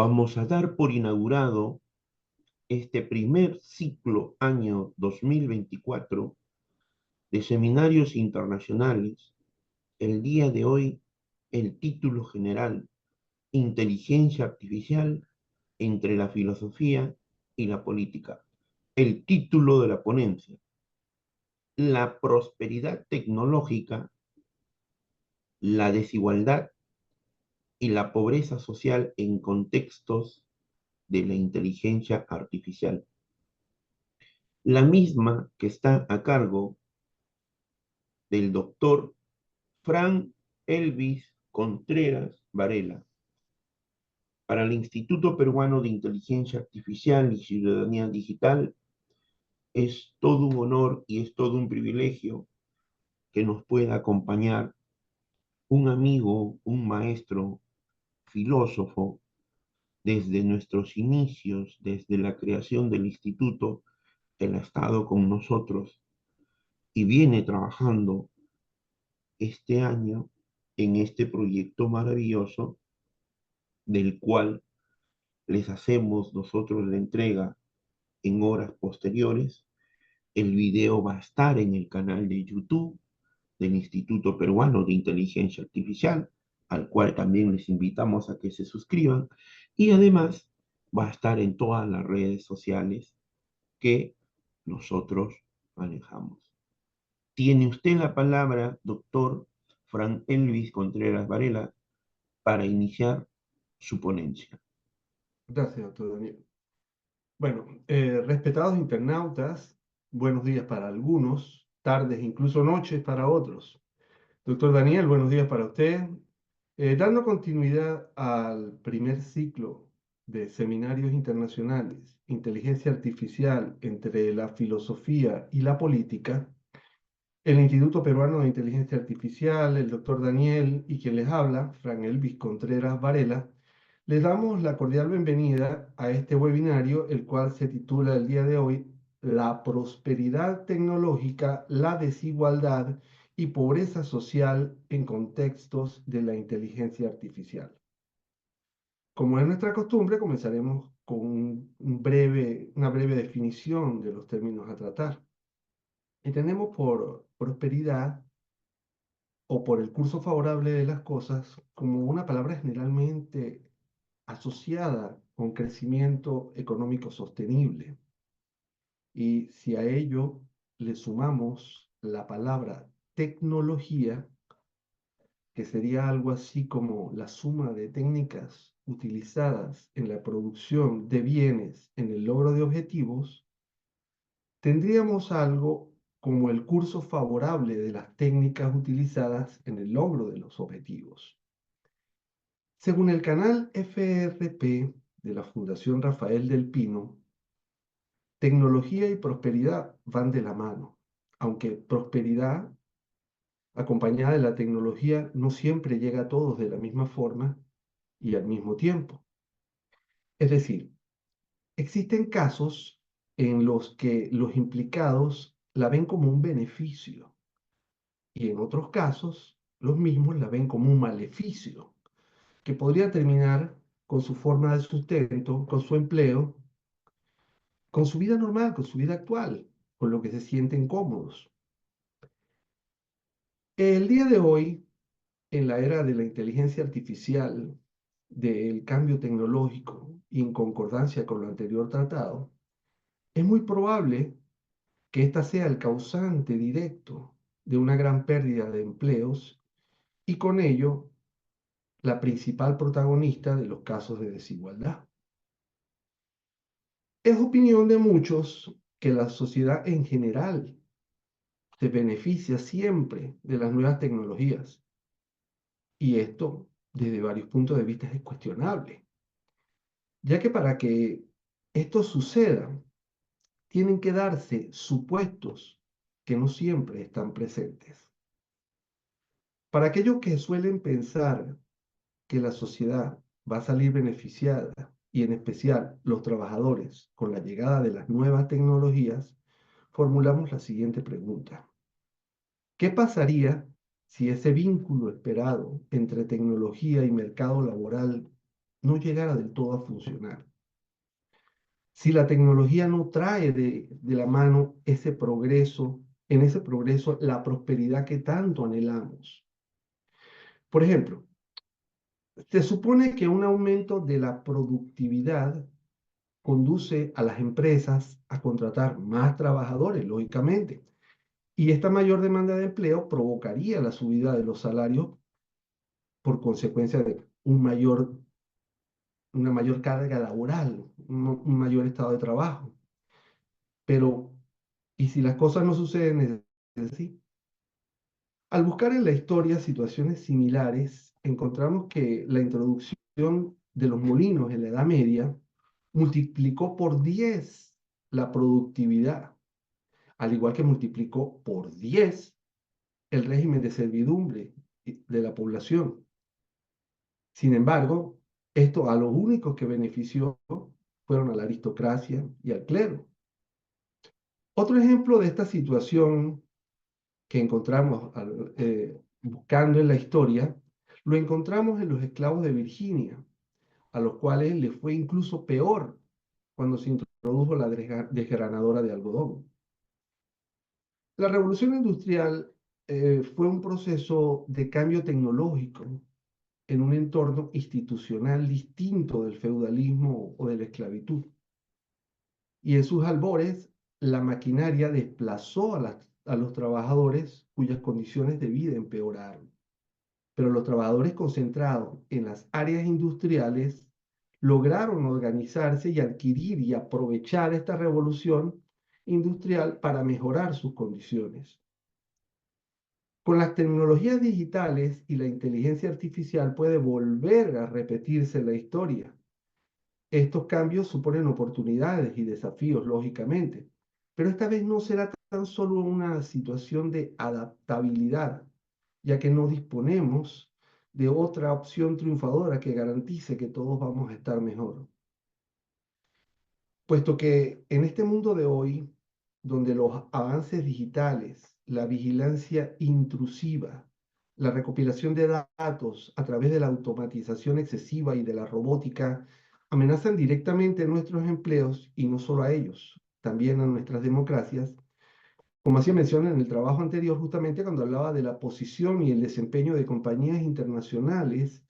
Vamos a dar por inaugurado este primer ciclo año 2024 de seminarios internacionales. El día de hoy, el título general, Inteligencia Artificial entre la filosofía y la política. El título de la ponencia, la prosperidad tecnológica, la desigualdad y la pobreza social en contextos de la inteligencia artificial. La misma que está a cargo del doctor Frank Elvis Contreras Varela para el Instituto Peruano de Inteligencia Artificial y Ciudadanía Digital. Es todo un honor y es todo un privilegio que nos pueda acompañar un amigo, un maestro, filósofo, desde nuestros inicios, desde la creación del instituto. Él ha estado con nosotros y viene trabajando este año en este proyecto maravilloso del cual les hacemos nosotros la entrega en horas posteriores. El video va a estar en el canal de YouTube del Instituto Peruano de Inteligencia Artificial, al cual también les invitamos a que se suscriban, y además va a estar en todas las redes sociales que nosotros manejamos. Tiene usted la palabra, doctor Frank Elvis Contreras Varela, para iniciar su ponencia. Gracias, doctor Daniel. Bueno, respetados internautas, buenos días para algunos, tardes, incluso noches para otros. Doctor Daniel, buenos días para usted. Dando continuidad al primer ciclo de seminarios internacionales, Inteligencia Artificial entre la filosofía y la política, el Instituto Peruano de Inteligencia Artificial, el doctor Daniel y quien les habla, Fran Elvis Contreras Varela, les damos la cordial bienvenida a este webinario, el cual se titula el día de hoy La prosperidad tecnológica, la desigualdad y pobreza social en contextos de la inteligencia artificial. Como es nuestra costumbre, comenzaremos con una breve definición de los términos a tratar. Entendemos por prosperidad o por el curso favorable de las cosas como una palabra generalmente asociada con crecimiento económico sostenible. Y si a ello le sumamos la palabra tecnología, que sería algo así como la suma de técnicas utilizadas en la producción de bienes en el logro de objetivos, tendríamos algo como el curso favorable de las técnicas utilizadas en el logro de los objetivos. Según el canal FRP de la Fundación Rafael del Pino, tecnología y prosperidad van de la mano, aunque prosperidad acompañada de la tecnología no siempre llega a todos de la misma forma y al mismo tiempo. Es decir, existen casos en los que los implicados la ven como un beneficio y en otros casos los mismos la ven como un maleficio que podría terminar con su forma de sustento, con su empleo, con su vida normal, con su vida actual, con lo que se sienten cómodos. El día de hoy, en la era de la inteligencia artificial, del cambio tecnológico y en concordancia con lo anterior tratado, es muy probable que ésta sea el causante directo de una gran pérdida de empleos y con ello la principal protagonista de los casos de desigualdad. Es opinión de muchos que la sociedad en general se beneficia siempre de las nuevas tecnologías y esto desde varios puntos de vista es cuestionable, ya que para que esto suceda tienen que darse supuestos que no siempre están presentes. Para aquellos que suelen pensar que la sociedad va a salir beneficiada y en especial los trabajadores con la llegada de las nuevas tecnologías, formulamos la siguiente pregunta. ¿Qué pasaría si ese vínculo esperado entre tecnología y mercado laboral no llegara del todo a funcionar. Si la tecnología no trae de la mano ese progreso, en ese progreso la prosperidad que tanto anhelamos. Por ejemplo, se supone que un aumento de la productividad conduce a las empresas a contratar más trabajadores, lógicamente, y esta mayor demanda de empleo provocaría la subida de los salarios por consecuencia de una mayor carga laboral, un mayor estado de trabajo. Pero, ¿y si las cosas no suceden así? Al buscar en la historia situaciones similares, encontramos que la introducción de los molinos en la Edad Media multiplicó por 10 la productividad, al igual que multiplicó por 10 el régimen de servidumbre de la población. Sin embargo, esto a los únicos que benefició fueron a la aristocracia y al clero. Otro ejemplo de esta situación que encontramos buscando en la historia, lo encontramos en los esclavos de Virginia, a los cuales les fue incluso peor cuando se introdujo la desgranadora de algodón. La revolución industrial fue un proceso de cambio tecnológico en un entorno institucional distinto del feudalismo o de la esclavitud. Y en sus albores, la maquinaria desplazó a los trabajadores cuyas condiciones de vida empeoraron. Pero los trabajadores concentrados en las áreas industriales lograron organizarse y adquirir y aprovechar esta revolución industrial para mejorar sus condiciones. Con las tecnologías digitales y la inteligencia artificial puede volver a repetirse la historia. Estos cambios suponen oportunidades y desafíos, lógicamente, pero esta vez no será tan solo una situación de adaptabilidad, ya que no disponemos de otra opción triunfadora que garantice que todos vamos a estar mejor. Puesto que en este mundo de hoy, donde los avances digitales, la vigilancia intrusiva, la recopilación de datos a través de la automatización excesiva y de la robótica amenazan directamente nuestros empleos y no solo a ellos, también a nuestras democracias, como hacía mención en el trabajo anterior, justamente cuando hablaba de la posición y el desempeño de compañías internacionales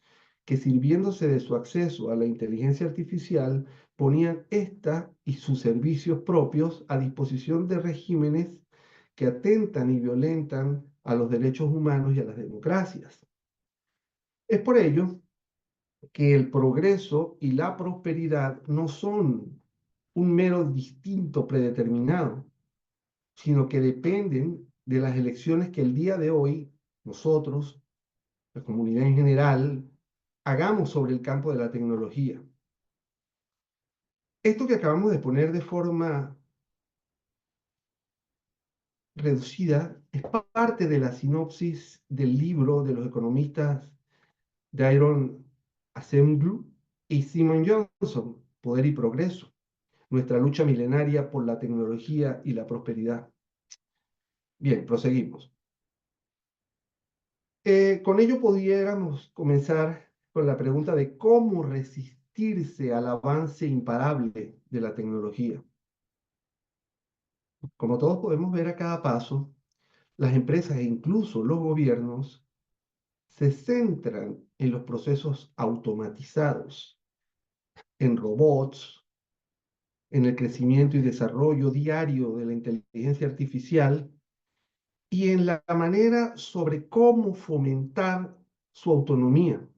que sirviéndose de su acceso a la inteligencia artificial, ponían esta y sus servicios propios a disposición de regímenes que atentan y violentan a los derechos humanos y a las democracias. Es por ello que el progreso y la prosperidad no son un mero distinto predeterminado, sino que dependen de las elecciones que el día de hoy nosotros, la comunidad en general, hagamos sobre el campo de la tecnología. Esto que acabamos de poner de forma reducida es parte de la sinopsis del libro de los economistas Daron Acemoglu y Simon Johnson, Poder y Progreso, nuestra lucha milenaria por la tecnología y la prosperidad. Bien, proseguimos. Con ello pudiéramos comenzar con la pregunta de cómo resistirse al avance imparable de la tecnología. Como todos podemos ver a cada paso, las empresas e incluso los gobiernos se centran en los procesos automatizados, en robots, en el crecimiento y desarrollo diario de la inteligencia artificial y en la manera sobre cómo fomentar su autonomía.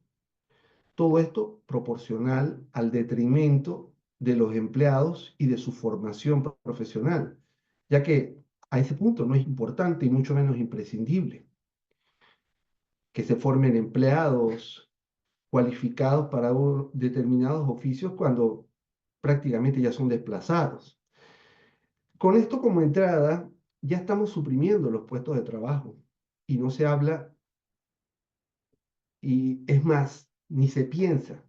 Todo esto proporcional al detrimento de los empleados y de su formación profesional, ya que a ese punto no es importante y mucho menos imprescindible que se formen empleados cualificados para determinados oficios cuando prácticamente ya son desplazados. Con esto como entrada, ya estamos suprimiendo los puestos de trabajo y no se habla, y es más, ni se piensa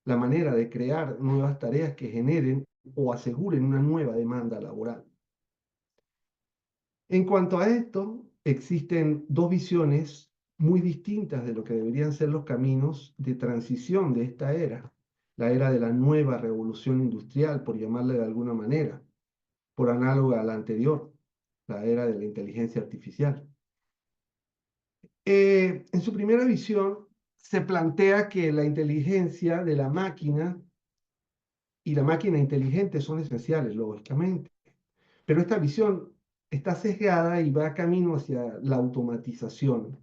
la manera de crear nuevas tareas que generen o aseguren una nueva demanda laboral. En cuanto a esto, existen dos visiones muy distintas de lo que deberían ser los caminos de transición de esta era, la era de la nueva revolución industrial, por llamarle de alguna manera, por análoga a la anterior, la era de la inteligencia artificial. En su primera visión se plantea que la inteligencia de la máquina y la máquina inteligente son esenciales, lógicamente, pero esta visión está sesgada y va camino hacia la automatización.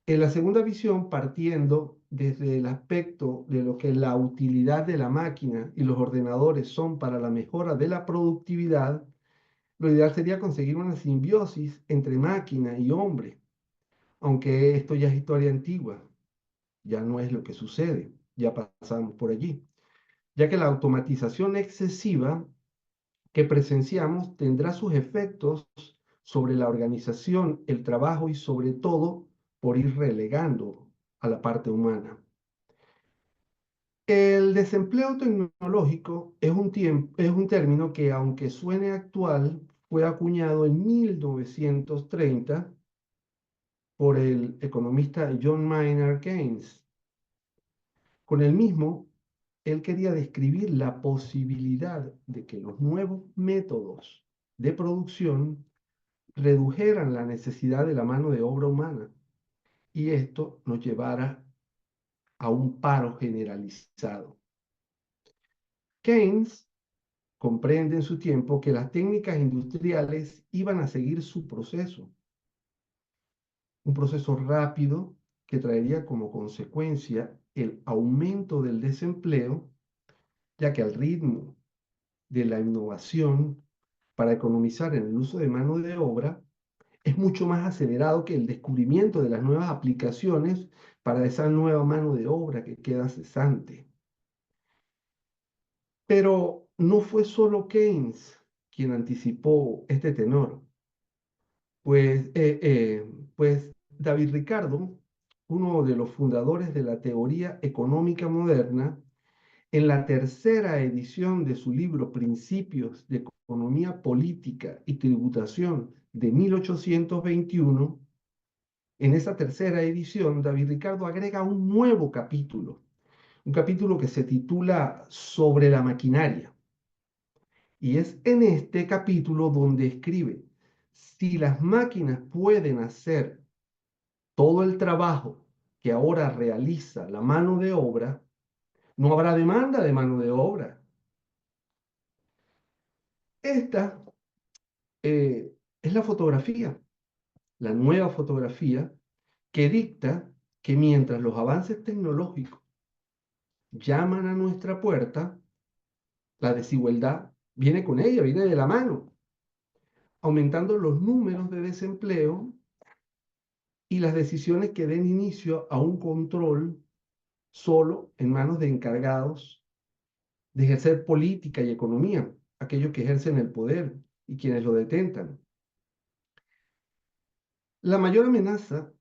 En la segunda visión, partiendo desde el aspecto de lo que la utilidad de la máquina y los ordenadores son para la mejora de la productividad, lo ideal sería conseguir una simbiosis entre máquina y hombre, aunque esto ya es historia antigua, ya no es lo que sucede, ya pasamos por allí, ya que la automatización excesiva que presenciamos tendrá sus efectos sobre la organización, el trabajo y sobre todo por ir relegando a la parte humana. El desempleo tecnológico es un término que, aunque suene actual, fue acuñado en 1930 por el economista John Maynard Keynes. Con el mismo, él quería describir la posibilidad de que los nuevos métodos de producción redujeran la necesidad de la mano de obra humana y esto nos llevara a un paro generalizado. Keynes comprende en su tiempo que las técnicas industriales iban a seguir su proceso, un proceso rápido que traería como consecuencia el aumento del desempleo, ya que al ritmo de la innovación para economizar en el uso de mano de obra es mucho más acelerado que el descubrimiento de las nuevas aplicaciones para esa nueva mano de obra que queda cesante. Pero no fue solo Keynes quien anticipó este tenor, pues, pues David Ricardo, uno de los fundadores de la teoría económica moderna, en la tercera edición de su libro Principios de Economía Política y Tributación de 1821, en esa tercera edición, David Ricardo agrega un nuevo capítulo, un capítulo que se titula Sobre la maquinaria. Y es en este capítulo donde escribe, si las máquinas pueden hacer todo el trabajo que ahora realiza la mano de obra, no habrá demanda de mano de obra. Esta es la fotografía, la nueva fotografía que dicta que mientras los avances tecnológicos llaman a nuestra puerta, la desigualdad viene con ella, viene de la mano, aumentando los números de desempleo y las decisiones que den inicio a un control solo en manos de encargados de ejercer política y economía, aquellos que ejercen el poder y quienes lo detentan. La mayor amenaza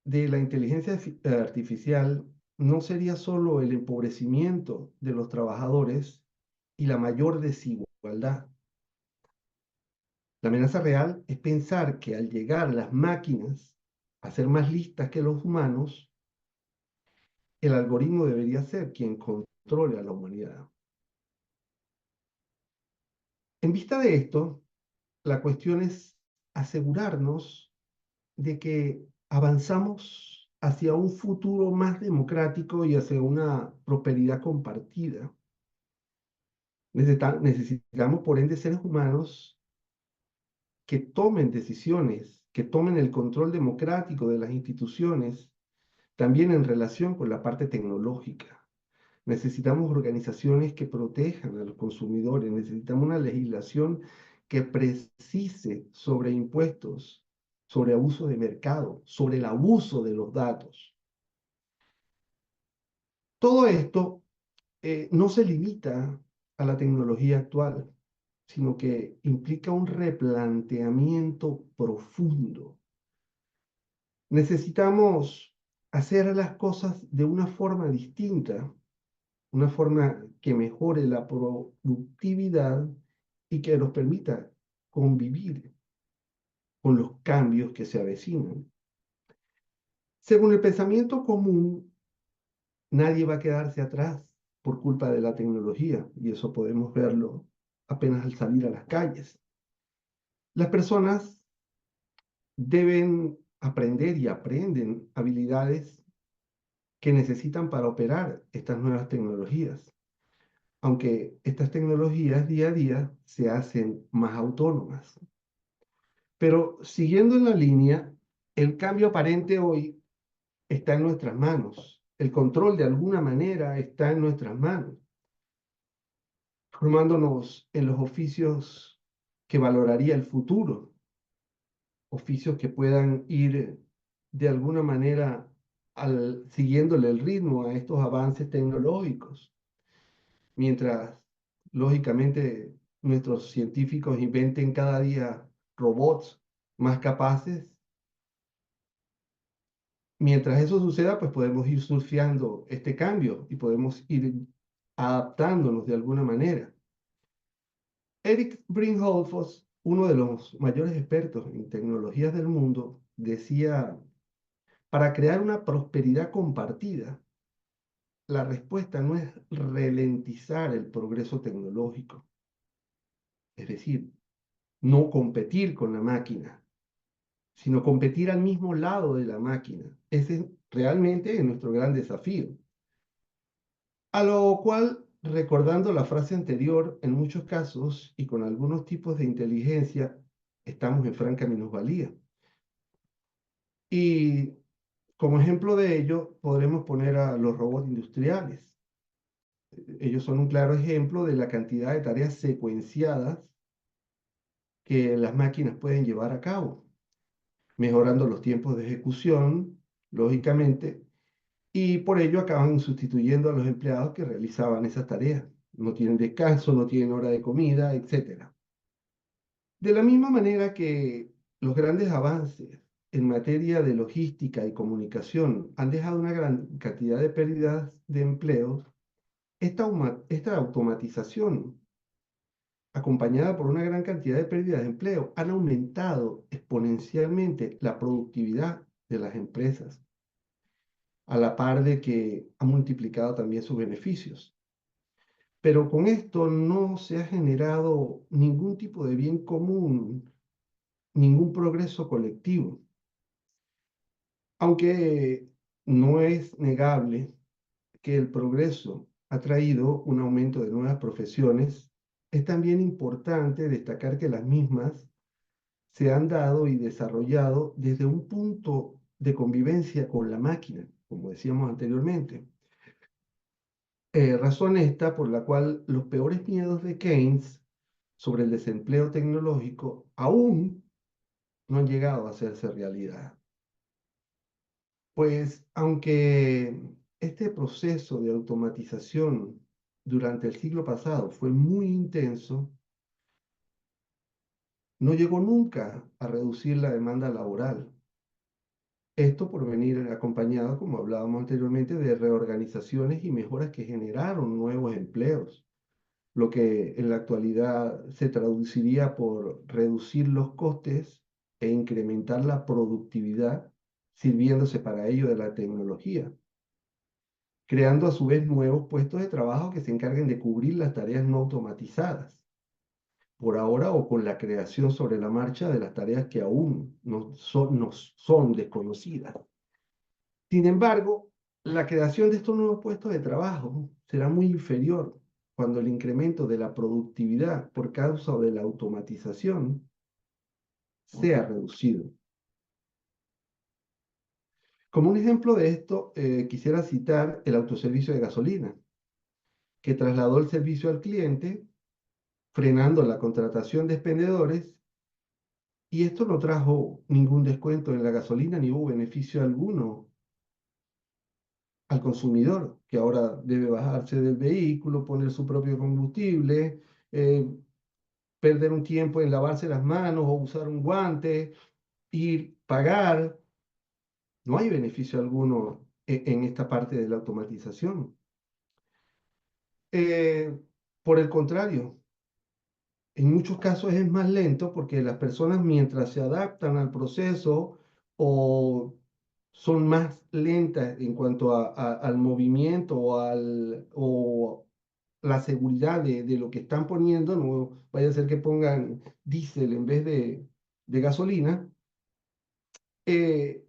de la inteligencia artificial no sería solo el empobrecimiento de los trabajadores y la mayor desigualdad. La amenaza real es pensar que al llegar las máquinas a ser más listas que los humanos, el algoritmo debería ser quien controle a la humanidad. En vista de esto, la cuestión es asegurarnos de que avanzamos hacia un futuro más democrático y hacia una prosperidad compartida. Necesitamos, por ende, seres humanos que tomen decisiones, que tomen el control democrático de las instituciones, también en relación con la parte tecnológica. Necesitamos organizaciones que protejan a los consumidores, necesitamos una legislación que precise sobre impuestos, sobre abuso de mercado, sobre el abuso de los datos. Todo esto no se limita a la tecnología actual, sino que implica un replanteamiento profundo. Necesitamos hacer las cosas de una forma distinta, una forma que mejore la productividad y que nos permita convivir con los cambios que se avecinan. Según el pensamiento común, nadie va a quedarse atrás por culpa de la tecnología, y eso podemos verlo apenas al salir a las calles. Las personas deben aprender y aprenden habilidades que necesitan para operar estas nuevas tecnologías, aunque estas tecnologías día a día se hacen más autónomas. Pero siguiendo en la línea, el cambio aparente hoy está en nuestras manos. El control de alguna manera está en nuestras manos, formándonos en los oficios que valoraría el futuro, oficios que puedan ir de alguna manera siguiéndole el ritmo a estos avances tecnológicos, mientras lógicamente nuestros científicos inventen cada día robots más capaces. Mientras eso suceda, pues podemos ir surfeando este cambio y podemos ir adaptándonos de alguna manera. Eric Brinholfos, uno de los mayores expertos en tecnologías del mundo, decía, para crear una prosperidad compartida, la respuesta no es ralentizar el progreso tecnológico, es decir, no competir con la máquina, sino competir al mismo lado de la máquina. Ese es realmente nuestro gran desafío. A lo cual, recordando la frase anterior, en muchos casos y con algunos tipos de inteligencia, estamos en franca minusvalía. Y como ejemplo de ello, podremos poner a los robots industriales. Ellos son un claro ejemplo de la cantidad de tareas secuenciadas que las máquinas pueden llevar a cabo, mejorando los tiempos de ejecución, lógicamente, y por ello acaban sustituyendo a los empleados que realizaban esas tareas. No tienen descanso, no tienen hora de comida, etc. De la misma manera que los grandes avances en materia de logística y comunicación han dejado una gran cantidad de pérdidas de empleos, esta automatización, acompañada por una gran cantidad de pérdidas de empleo, han aumentado exponencialmente la productividad de las empresas, a la par de que ha multiplicado también sus beneficios. Pero con esto no se ha generado ningún tipo de bien común, ningún progreso colectivo. Aunque no es negable que el progreso ha traído un aumento de nuevas profesiones, es también importante destacar que las mismas se han dado y desarrollado desde un punto de convivencia con la máquina, como decíamos anteriormente. Razón esta por la cual los peores miedos de Keynes sobre el desempleo tecnológico aún no han llegado a hacerse realidad. Pues aunque este proceso de automatización durante el siglo pasado fue muy intenso, no llegó nunca a reducir la demanda laboral. Esto por venir acompañado, como hablábamos anteriormente, de reorganizaciones y mejoras que generaron nuevos empleos, lo que en la actualidad se traduciría por reducir los costes e incrementar la productividad, sirviéndose para ello de la tecnología, creando a su vez nuevos puestos de trabajo que se encarguen de cubrir las tareas no automatizadas, por ahora o con la creación sobre la marcha de las tareas que aún nos son desconocidas. Sin embargo, la creación de estos nuevos puestos de trabajo será muy inferior cuando el incremento de la productividad por causa de la automatización sea reducido. Como un ejemplo de esto, quisiera citar el autoservicio de gasolina, que trasladó el servicio al cliente, frenando la contratación de expendedores, y esto no trajo ningún descuento en la gasolina ni hubo beneficio alguno al consumidor, que ahora debe bajarse del vehículo, poner su propio combustible, eh, perder un tiempo en lavarse las manos o usar un guante, ir, pagar. No hay beneficio alguno en esta parte de la automatización. Eh, por el contrario, en muchos casos es más lento porque las personas mientras se adaptan al proceso o son más lentas en cuanto al movimiento o la seguridad de lo que están poniendo, no vaya a ser que pongan diésel en vez de gasolina, eh,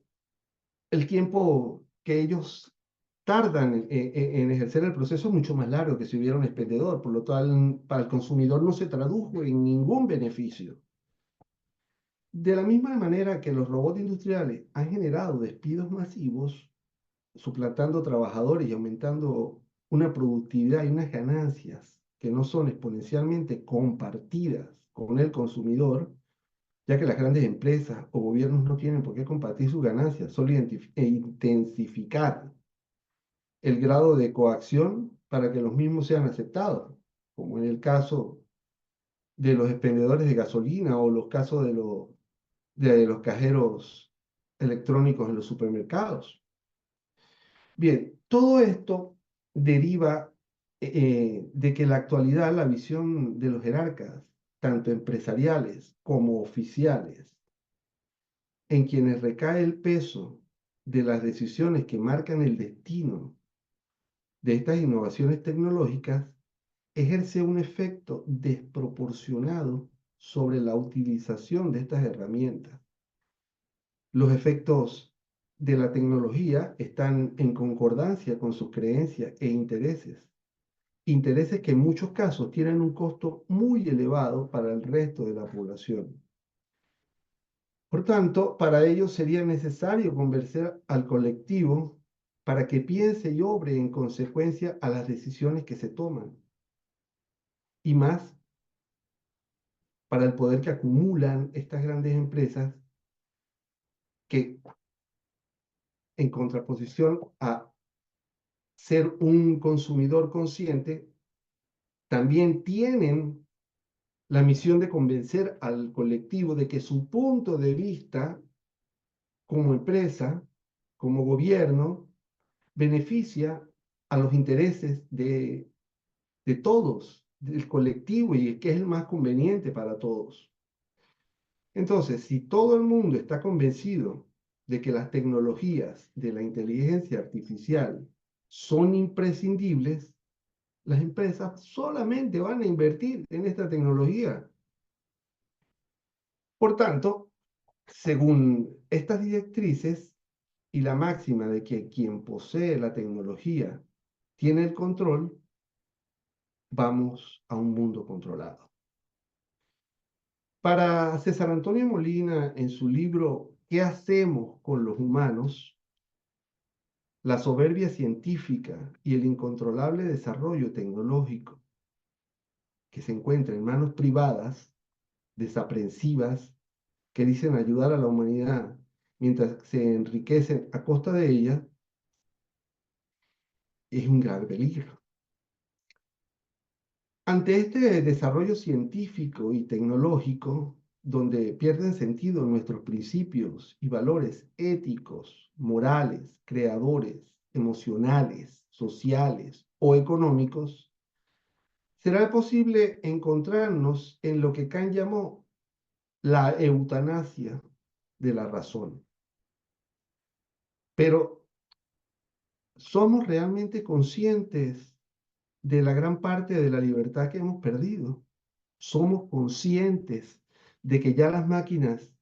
el tiempo que ellos tardan en ejercer el proceso es mucho más largo que si hubiera un expendedor, por lo cual para el consumidor no se tradujo en ningún beneficio. De la misma manera que los robots industriales han generado despidos masivos, suplantando trabajadores y aumentando una productividad y unas ganancias que no son exponencialmente compartidas con el consumidor, ya que las grandes empresas o gobiernos no tienen por qué compartir sus ganancias, solo intensificar el grado de coacción para que los mismos sean aceptados, como en el caso de los expendedores de gasolina o los casos de los cajeros electrónicos en los supermercados. Bien, todo esto deriva de que en la actualidad la visión de los jerarcas, tanto empresariales como oficiales, en quienes recae el peso de las decisiones que marcan el destino de estas innovaciones tecnológicas, ejerce un efecto desproporcionado sobre la utilización de estas herramientas. Los efectos de la tecnología están en concordancia con sus creencias e intereses, intereses que en muchos casos tienen un costo muy elevado para el resto de la población. Por tanto, para ello sería necesario convencer al colectivo para que piense y obre en consecuencia a las decisiones que se toman, y más para el poder que acumulan estas grandes empresas que, en contraposición a ser un consumidor consciente, también tienen la misión de convencer al colectivo de que su punto de vista como empresa, como gobierno, beneficia a los intereses de todos, del colectivo y que es el más conveniente para todos. Entonces, si todo el mundo está convencido de que las tecnologías de la inteligencia artificial son imprescindibles, las empresas solamente van a invertir en esta tecnología. Por tanto, según estas directrices y la máxima de que quien posee la tecnología tiene el control, vamos a un mundo controlado. Para César Antonio Molina, en su libro ¿Qué hacemos con los humanos?, la soberbia científica y el incontrolable desarrollo tecnológico que se encuentra en manos privadas, desaprensivas, que dicen ayudar a la humanidad mientras se enriquecen a costa de ella, es un grave peligro. Ante este desarrollo científico y tecnológico, donde pierden sentido nuestros principios y valores éticos, morales, creadores, emocionales, sociales o económicos, será posible encontrarnos en lo que Kant llamó la eutanasia de la razón. Pero ¿somos realmente conscientes de la gran parte de la libertad que hemos perdido? ¿Somos conscientes de que ya las máquinas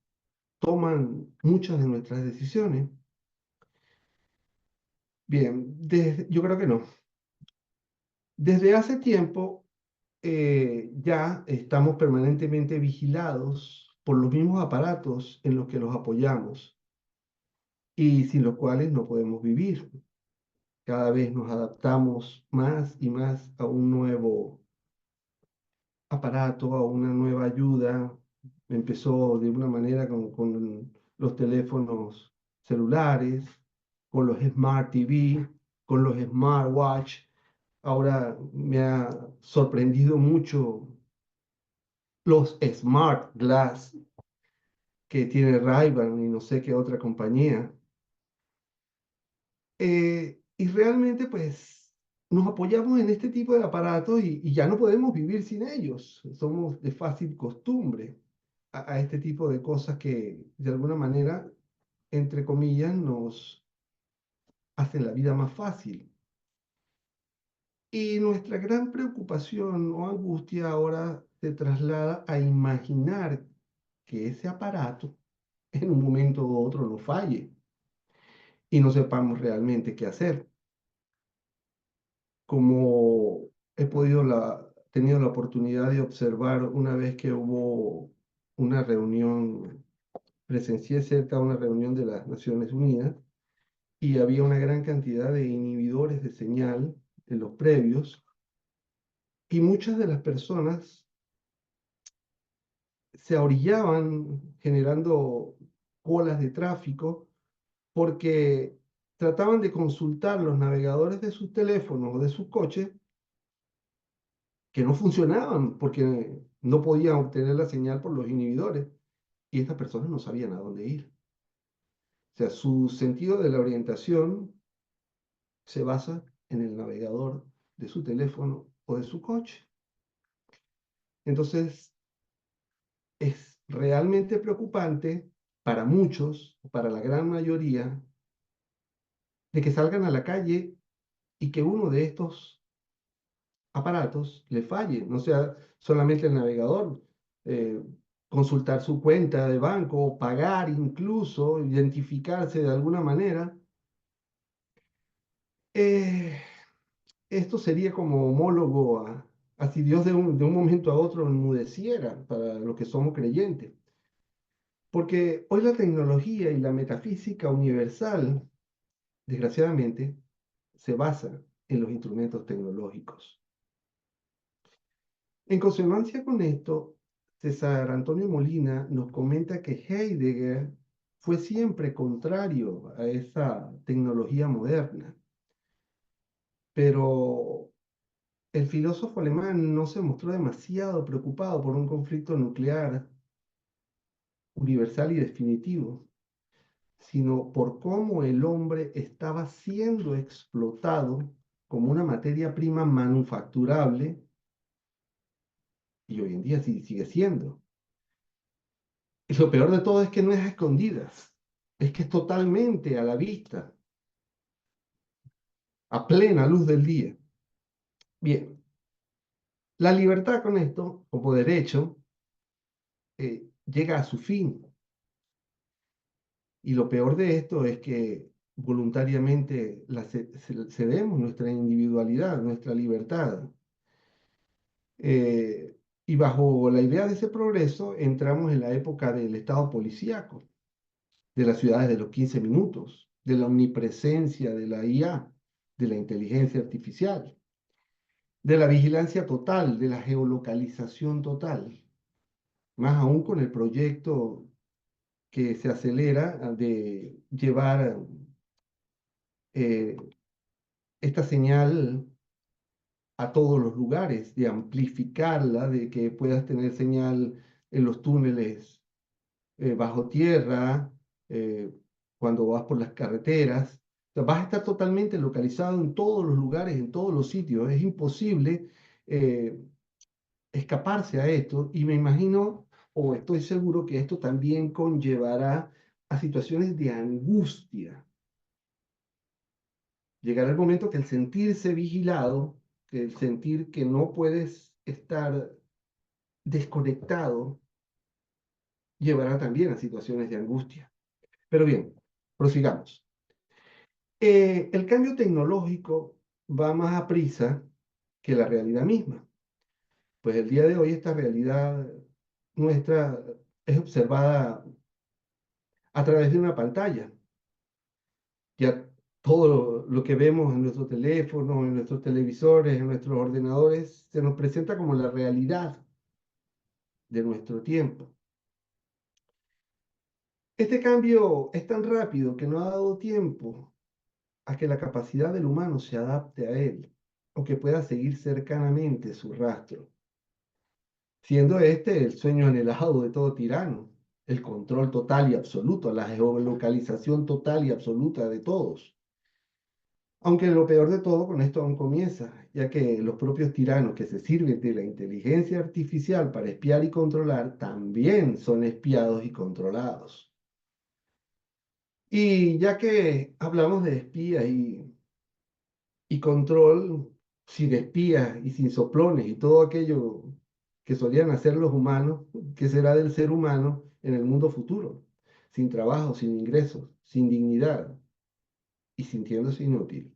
toman muchas de nuestras decisiones? Bien, yo creo que no. Desde hace tiempo ya estamos permanentemente vigilados por los mismos aparatos en los que los apoyamos y sin los cuales no podemos vivir. Cada vez nos adaptamos más y más a un nuevo aparato, a una nueva ayuda. Empezó de una manera con los teléfonos celulares, con los Smart TV, con los smartwatch. Ahora me ha sorprendido mucho los Smart Glass que tiene Ray-Ban y no sé qué otra compañía. Y realmente pues nos apoyamos en este tipo de aparatos y ya no podemos vivir sin ellos. Somos de fácil costumbre a este tipo de cosas que de alguna manera entre comillas, nos hacen la vida más fácil. Y nuestra gran preocupación o angustia ahora se traslada a imaginar que ese aparato en un momento u otro nos falle y no sepamos realmente qué hacer. Como tenido la oportunidad de observar una vez que hubo una reunión, presencié cerca de una reunión de las Naciones Unidas y había una gran cantidad de inhibidores de señal en los previos y muchas de las personas se orillaban generando colas de tráfico porque trataban de consultar los navegadores de sus teléfonos o de sus coches que no funcionaban porque no podían obtener la señal por los inhibidores y estas personas no sabían a dónde ir. O sea, su sentido de la orientación se basa en el navegador de su teléfono o de su coche. Entonces, es realmente preocupante para muchos, para la gran mayoría, de que salgan a la calle y que uno de estos aparatos le falle, no sea solamente el navegador, eh, consultar su cuenta de banco, pagar incluso, identificarse de alguna manera. Eh, Esto sería como homólogo a si Dios de un momento a otro enmudeciera para los que somos creyentes. Porque hoy la tecnología y la metafísica universal, desgraciadamente, se basa en los instrumentos tecnológicos. En consonancia con esto, César Antonio Molina nos comenta que Heidegger fue siempre contrario a esa tecnología moderna, pero el filósofo alemán no se mostró demasiado preocupado por un conflicto nuclear universal y definitivo, sino por cómo el hombre estaba siendo explotado como una materia prima manufacturable y hoy en día sí sigue siendo. Y lo peor de todo es que no es a escondidas, es que es totalmente a la vista, a plena luz del día. Bien, la libertad con esto, como derecho, llega a su fin. Y lo peor de esto es que voluntariamente cedemos nuestra individualidad, nuestra libertad. Y bajo la idea de ese progreso entramos en la época del Estado policíaco, de las ciudades de los 15 minutos, de la omnipresencia de la IA, de la inteligencia artificial, de la vigilancia total, de la geolocalización total, más aún con el proyecto que se acelera de llevar eh, esta señal a todos los lugares, de amplificarla, de que puedas tener señal en los túneles bajo tierra, eh, cuando vas por las carreteras. O sea, vas a estar totalmente localizado en todos los lugares, en todos los sitios. Es imposible eh, escaparse a esto y me imagino o estoy seguro que esto también conllevará a situaciones de angustia. Llegará el momento que el sentirse vigilado, que el sentir que no puedes estar desconectado, llevará también a situaciones de angustia. Pero bien, prosigamos. El cambio tecnológico va más a prisa que la realidad misma. Pues el día de hoy esta realidad nuestra es observada a través de una pantalla. Ya todo lo que vemos en nuestros teléfonos, en nuestros televisores, en nuestros ordenadores, se nos presenta como la realidad de nuestro tiempo. Este cambio es tan rápido que no ha dado tiempo a que la capacidad del humano se adapte a él o que pueda seguir cercanamente su rastro, siendo este el sueño anhelado de todo tirano, el control total y absoluto, la geolocalización total y absoluta de todos. Aunque lo peor de todo con esto aún comienza, ya que los propios tiranos que se sirven de la inteligencia artificial para espiar y controlar también son espiados y controlados. Y ya que hablamos de espías y control, sin espías y sin soplones y todo aquello que solían hacer los humanos, ¿qué será del ser humano en el mundo futuro? Sin trabajo, sin ingresos, sin dignidad y sintiéndose inútil.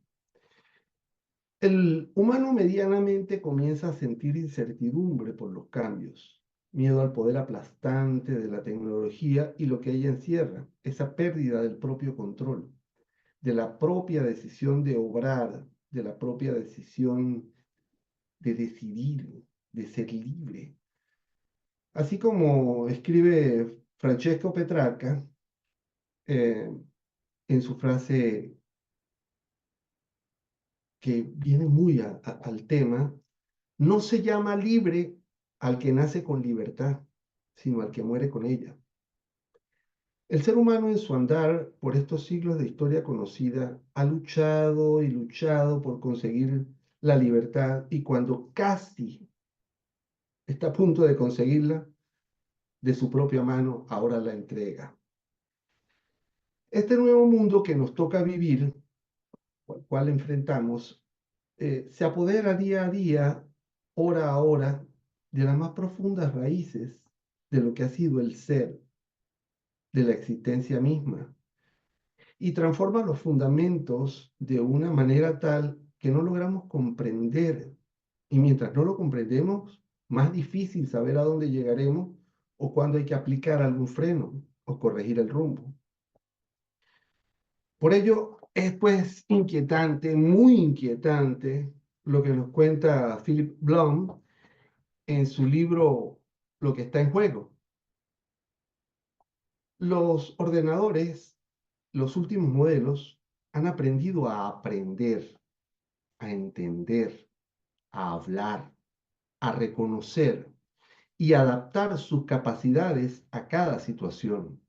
El humano medianamente comienza a sentir incertidumbre por los cambios, miedo al poder aplastante de la tecnología y lo que ella encierra, esa pérdida del propio control, de la propia decisión de obrar, de la propia decisión de decidir, de ser libre. Así como escribe Francesco Petrarca eh, en su frase que viene muy al tema, no se llama libre al que nace con libertad, sino al que muere con ella. El ser humano en su andar por estos siglos de historia conocida ha luchado y luchado por conseguir la libertad y cuando casi está a punto de conseguirla, de su propia mano ahora la entrega. Este nuevo mundo que nos toca vivir, al cual enfrentamos, se apodera día a día, hora a hora, de las más profundas raíces de lo que ha sido el ser, de la existencia misma, y transforma los fundamentos de una manera tal que no logramos comprender. Y mientras no lo comprendemos, más difícil saber a dónde llegaremos o cuándo hay que aplicar algún freno o corregir el rumbo. Por ello, es pues inquietante, muy inquietante, lo que nos cuenta Philip Blum en su libro Lo que está en juego. Los ordenadores, los últimos modelos, han aprendido a aprender, a entender, a hablar, a reconocer y adaptar sus capacidades a cada situación.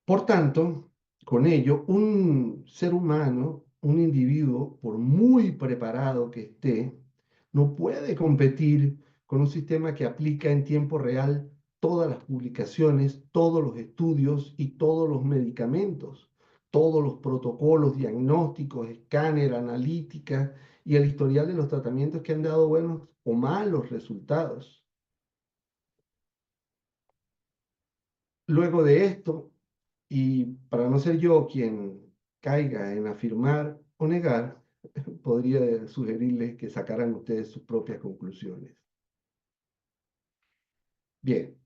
Por tanto, con ello, un ser humano, un individuo, por muy preparado que esté, no puede competir con un sistema que aplica en tiempo real todas las publicaciones, todos los estudios y todos los medicamentos, todos los protocolos diagnósticos, escáner, analítica y el historial de los tratamientos que han dado buenos o malos resultados. Luego de esto, y para no ser yo quien caiga en afirmar o negar, podría sugerirles que sacaran ustedes sus propias conclusiones. Bien,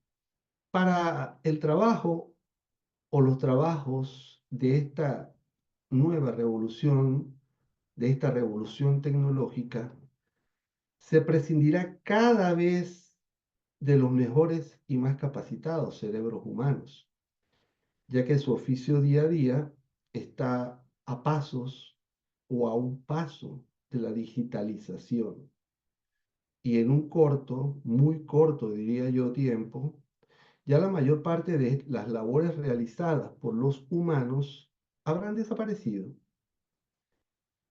para el trabajo o los trabajos de esta nueva revolución, de esta revolución tecnológica, se prescindirá cada vez de los mejores y más capacitados cerebros humanos, ya que su oficio día a día está a pasos o a un paso de la digitalización. Y en un corto, muy corto diría yo, tiempo, ya la mayor parte de las labores realizadas por los humanos habrán desaparecido,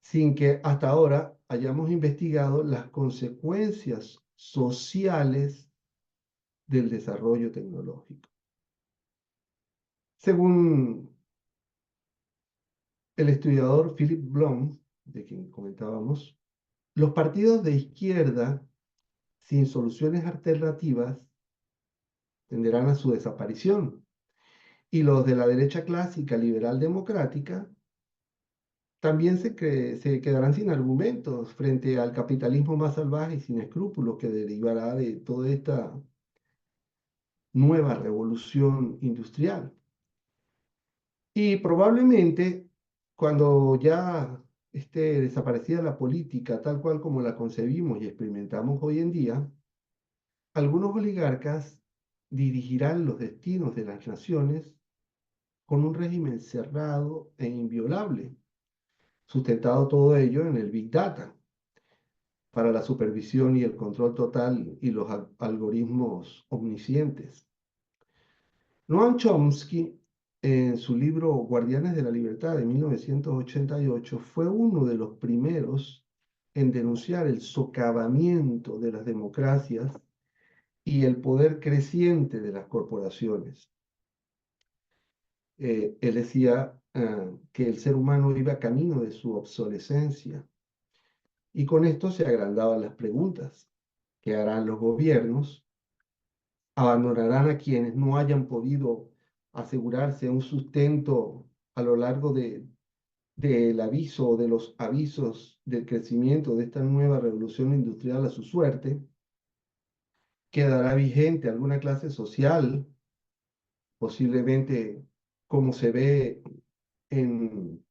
sin que hasta ahora hayamos investigado las consecuencias sociales del desarrollo tecnológico. Según el estudiador Philip Blum, de quien comentábamos, los partidos de izquierda sin soluciones alternativas tenderán a su desaparición y los de la derecha clásica liberal democrática también se quedarán sin argumentos frente al capitalismo más salvaje y sin escrúpulos que derivará de toda esta nueva revolución industrial. Y probablemente cuando ya esté desaparecida la política tal cual como la concebimos y experimentamos hoy en día, algunos oligarcas dirigirán los destinos de las naciones con un régimen cerrado e inviolable, sustentado todo ello en el Big Data, para la supervisión y el control total y los algoritmos omniscientes. Noam Chomsky, en su libro Guardianes de la Libertad de 1988, fue uno de los primeros en denunciar el socavamiento de las democracias y el poder creciente de las corporaciones. Él decía que el ser humano iba camino de su obsolescencia. Y con esto se agrandaban las preguntas. ¿Qué harán los gobiernos? ¿Abandonarán a quienes no hayan podido asegurarse un sustento a lo largo del aviso o de los avisos del crecimiento de esta nueva revolución industrial a su suerte? ¿Quedará vigente alguna clase social, posiblemente como se ve en,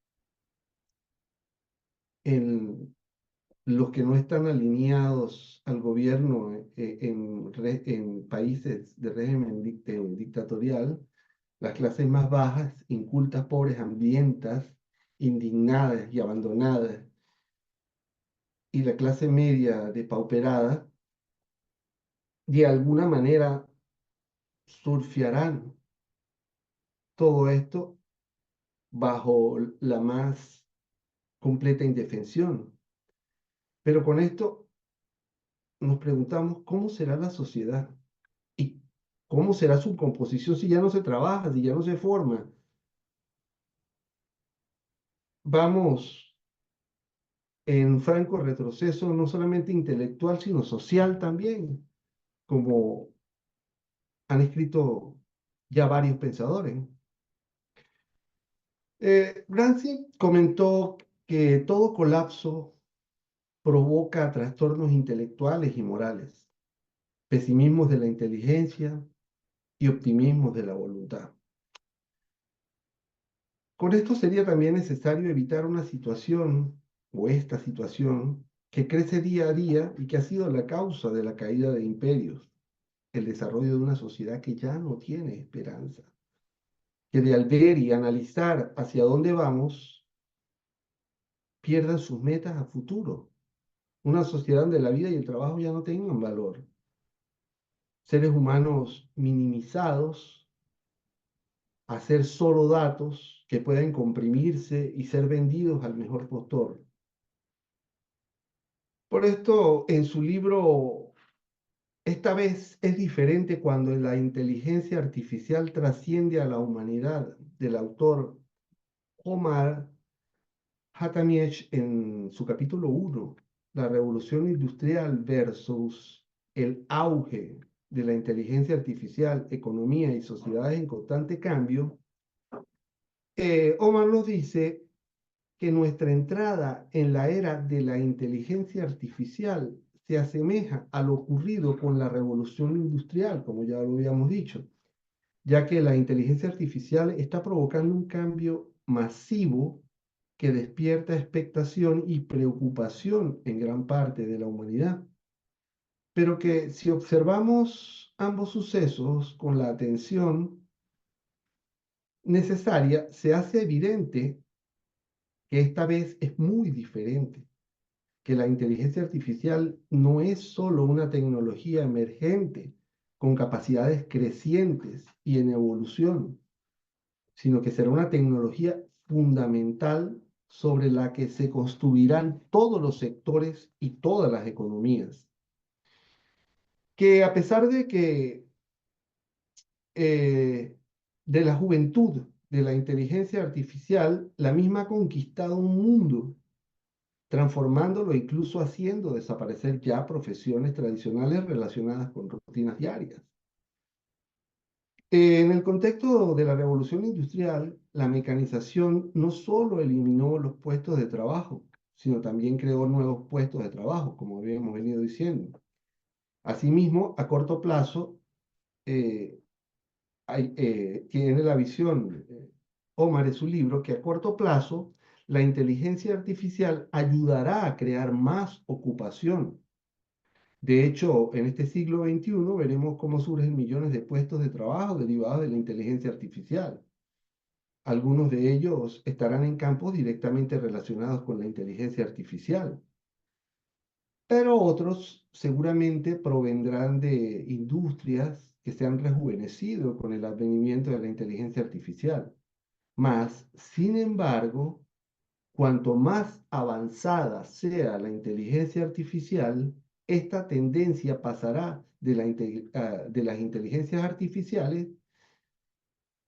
en los que no están alineados al gobierno en países de régimen dictatorial, las clases más bajas, incultas, pobres, hambrientas, indignadas y abandonadas, y la clase media depauperada, de alguna manera surfearán todo esto bajo la más completa indefensión. Pero con esto nos preguntamos cómo será la sociedad y cómo será su composición si ya no se trabaja, si ya no se forma. Vamos en franco retroceso, no solamente intelectual, sino social también, como han escrito ya varios pensadores. Gramsci comentó que todo colapso provoca trastornos intelectuales y morales, pesimismos de la inteligencia y optimismos de la voluntad. Con esto sería también necesario evitar una situación o esta situación que crece día a día y que ha sido la causa de la caída de imperios, el desarrollo de una sociedad que ya no tiene esperanza, que de al ver y analizar hacia dónde vamos, pierdan sus metas a futuro. Una sociedad donde la vida y el trabajo ya no tengan valor. Seres humanos minimizados a ser solo datos que pueden comprimirse y ser vendidos al mejor postor. Por esto, en su libro, esta vez es diferente cuando la inteligencia artificial trasciende a la humanidad, del autor Omar Hatamiech, en su capítulo 1, la revolución industrial versus el auge de la inteligencia artificial, economía y sociedades en constante cambio. Omar nos dice que nuestra entrada en la era de la inteligencia artificial se asemeja a lo ocurrido con la revolución industrial, como ya lo habíamos dicho, ya que la inteligencia artificial está provocando un cambio masivo que despierta expectación y preocupación en gran parte de la humanidad, pero que si observamos ambos sucesos con la atención necesaria, se hace evidente que esta vez es muy diferente, que la inteligencia artificial no es solo una tecnología emergente con capacidades crecientes y en evolución, sino que será una tecnología fundamental sobre la que se construirán todos los sectores y todas las economías. Que a pesar de que de la juventud de la inteligencia artificial, la misma ha conquistado un mundo, transformándolo e incluso haciendo desaparecer ya profesiones tradicionales relacionadas con rutinas diarias. En el contexto de la revolución industrial, la mecanización no solo eliminó los puestos de trabajo, sino también creó nuevos puestos de trabajo, como habíamos venido diciendo. Asimismo, a corto plazo, eh, tiene la visión, Omar, en su libro, que a corto plazo la inteligencia artificial ayudará a crear más ocupación. De hecho, en este siglo XXI veremos cómo surgen millones de puestos de trabajo derivados de la inteligencia artificial. Algunos de ellos estarán en campos directamente relacionados con la inteligencia artificial, pero otros seguramente provendrán de industrias que se han rejuvenecido con el advenimiento de la inteligencia artificial. Mas, sin embargo, cuanto más avanzada sea la inteligencia artificial, esta tendencia pasará de las inteligencias artificiales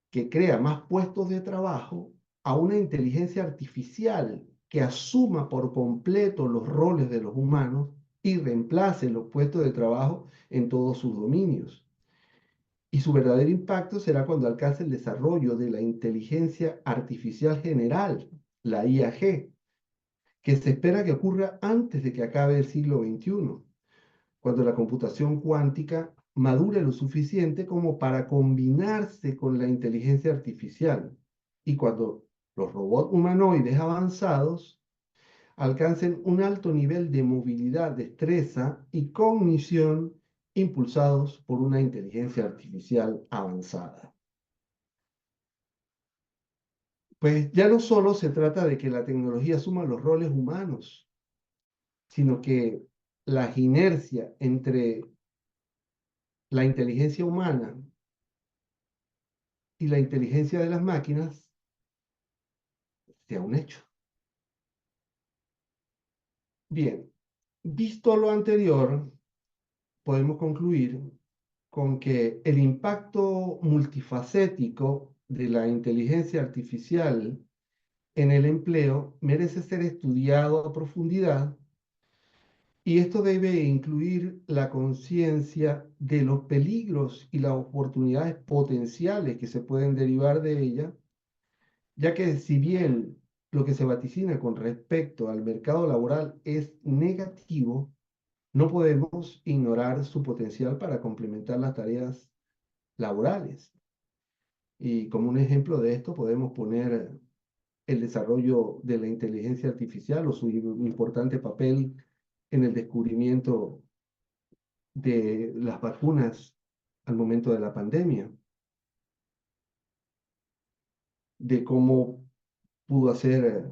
que crea más puestos de trabajo a una inteligencia artificial que asuma por completo los roles de los humanos y reemplace los puestos de trabajo en todos sus dominios. Y su verdadero impacto será cuando alcance el desarrollo de la inteligencia artificial general, la IAG, que se espera que ocurra antes de que acabe el siglo XXI, cuando la computación cuántica madure lo suficiente como para combinarse con la inteligencia artificial y cuando los robots humanoides avanzados alcancen un alto nivel de movilidad, destreza y cognición impulsados por una inteligencia artificial avanzada. Pues ya no solo se trata de que la tecnología asuma los roles humanos, sino que la inercia entre la inteligencia humana y la inteligencia de las máquinas sea un hecho. Bien, visto lo anterior, podemos concluir con que el impacto multifacético de la inteligencia artificial en el empleo merece ser estudiado a profundidad y esto debe incluir la conciencia de los peligros y las oportunidades potenciales que se pueden derivar de ella, ya que si bien lo que se vaticina con respecto al mercado laboral es negativo, no podemos ignorar su potencial para complementar las tareas laborales. Y como un ejemplo de esto podemos poner el desarrollo de la inteligencia artificial o su importante papel en el descubrimiento de las vacunas al momento de la pandemia, de cómo pudo hacer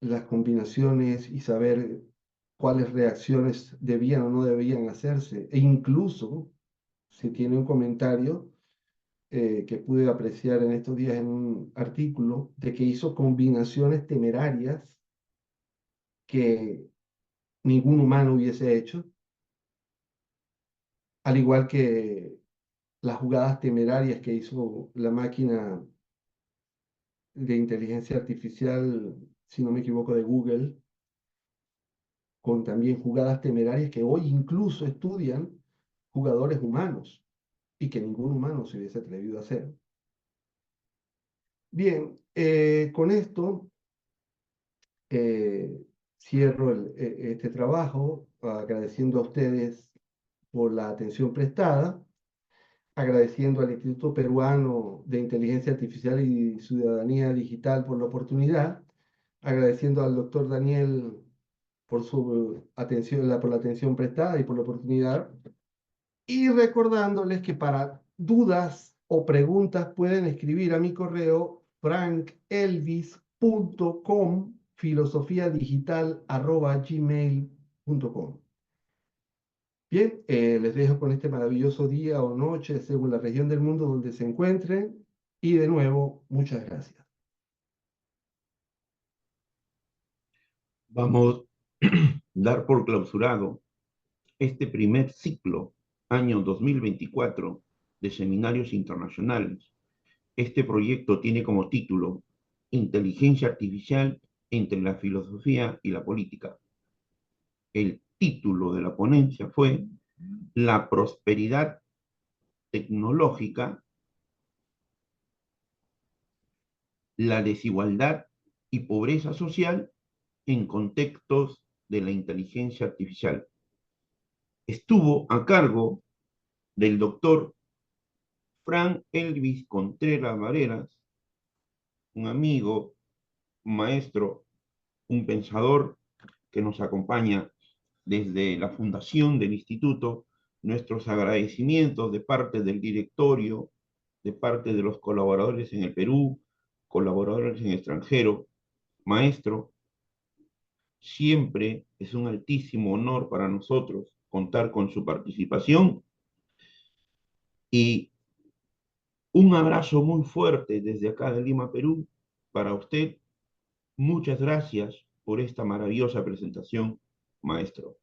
las combinaciones y saber cuáles reacciones debían o no debían hacerse. E incluso se tiene un comentario que pude apreciar en estos días en un artículo de que hizo combinaciones temerarias que ningún humano hubiese hecho, al igual que las jugadas temerarias que hizo la máquina de inteligencia artificial, si no me equivoco, de Google, con también jugadas temerarias que hoy incluso estudian jugadores humanos y que ningún humano se hubiese atrevido a hacer. Bien, con esto cierro este trabajo agradeciendo a ustedes por la atención prestada, agradeciendo al Instituto Peruano de Inteligencia Artificial y Ciudadanía Digital por la oportunidad, agradeciendo al doctor Daniel por su atención, por la atención prestada y por la oportunidad, y recordándoles que para dudas o preguntas pueden escribir a mi correo frankelvis.com filosofiadigital@gmail.com. Bien, les dejo con este maravilloso día o noche según la región del mundo donde se encuentren y de nuevo, muchas gracias. Vamos a dar por clausurado este primer ciclo, año 2024, de seminarios internacionales. Este proyecto tiene como título Inteligencia Artificial entre la filosofía y la política. El título de la ponencia fue La prosperidad tecnológica, la desigualdad y pobreza social en contextos de la inteligencia artificial. Estuvo a cargo del doctor Frank Elvis Contreras Vareras, un amigo, un maestro, un pensador que nos acompaña desde la fundación del instituto. Nuestros agradecimientos de parte del directorio, de parte de los colaboradores en el Perú, colaboradores en el extranjero. Maestro, siempre es un altísimo honor para nosotros contar con su participación y un abrazo muy fuerte desde acá de Lima, Perú, para usted. Muchas gracias por esta maravillosa presentación, maestro.